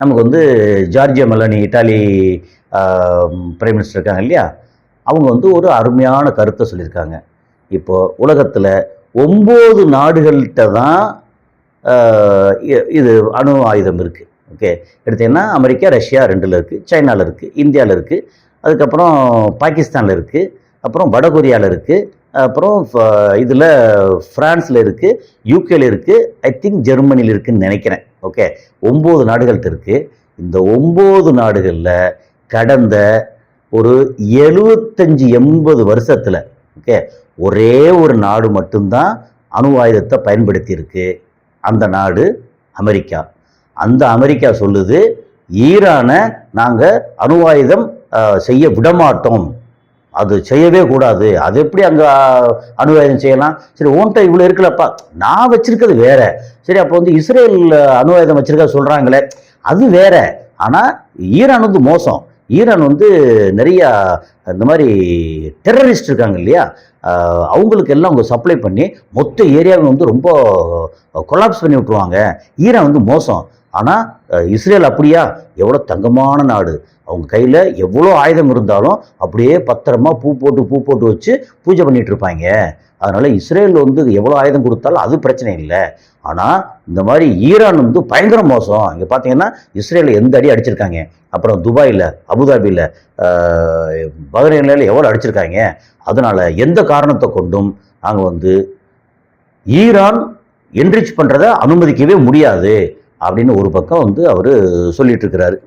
நமக்கு வந்து Georgia Melanie Italy prime minister இருக்காங்க இல்லையா, அவங்க வந்து ஒரு அருமையான கருத்தை சொல்லியிருக்காங்க. இப்போ உலகத்தில் 9 நாடுகள்கிட்ட தான் இது அணு ஆயுதம் இருக்குது. ஓகே, எடுத்தீங்கன்னா அமெரிக்கா, ரஷ்யா 2ல் இருக்குது, சைனாவில் இருக்குது, இந்தியாவில் இருக்குது, அதுக்கப்புறம் பாகிஸ்தானில் இருக்குது, அப்புறம் வடகொரியாவில் இருக்குது, அப்புறம் இதில் ஃப்ரான்ஸில் இருக்குது, யூகேல இருக்குது, ஐ திங்க் ஜெர்மனியில் இருக்குதுன்னு நினைக்கிறேன். ஓகே, 9 நாடுகள்கிட்ட இருக்குது. இந்த 9 நாடுகளில் கடந்த ஒரு 75-80 வருஷத்தில் ஓகே ஒரே ஒரு நாடு மட்டும்தான் அணு ஆயுதத்தை பயன்படுத்தி இருக்கு. அந்த நாடு அமெரிக்கா. அந்த அமெரிக்கா சொல்லுது, ஈரானை நாங்கள் அணு ஆயுதம் செய்ய விடமாட்டோம், அது செய்யவே கூடாது. அது எப்படி அங்கே அணு ஆயுதம் செய்யலாம்? சரி, ஓன்ட்ட இவ்வளோ இருக்கலப்பா, நான் வச்சிருக்கிறது வேற. சரி, அப்போ வந்து இஸ்ரேல் அணு ஆயுதம் வச்சிருக்க சொல்கிறாங்களே, அது வேற. ஆனால் ஈரான் வந்து மோசம். ஈரான் வந்து நிறைய இந்த மாதிரி டெரரிஸ்ட் இருக்காங்க இல்லையா, அவங்களுக்கு எல்லாம் அவங்க சப்ளை பண்ணி மொத்த ஏரியாவை வந்து ரொம்ப கொலாப்ஸ் பண்ணி விட்டுருவாங்க. ஈரான் வந்து மோசம். ஆனால் இஸ்ரேல் அப்படியா? எவ்வளோ தங்கமான நாடு. அவங்க கையில் எவ்வளோ ஆயுதம் இருந்தாலும் அப்படியே பத்திரமா பூ போட்டு வச்சு பூஜை பண்ணிட்டு இருப்பாங்க. அதனால இஸ்ரேல் வந்து எவ்வளோ ஆயுதம் கொடுத்தாலும் அது பிரச்சனை இல்லை. ஆனால் இந்த மாதிரி ஈரான் வந்து பயங்கர மோசம். இங்கே பார்த்தீங்கன்னா இஸ்ரேலில் எந்த அடி அடிச்சிருக்காங்க, அப்புறம் துபாயில், அபுதாபியில், பஹ்ரைனில் எவ்வளோ அடிச்சிருக்காங்க. அதனால எந்த காரணத்தை கொண்டும் நாங்கள் வந்து ஈரான் என்ரிச் பண்ணுறதை அனுமதிக்கவே முடியாது அப்படின்னு ஒரு பக்கம் வந்து அவர் சொல்லிட்டு இருக்கிறாரு.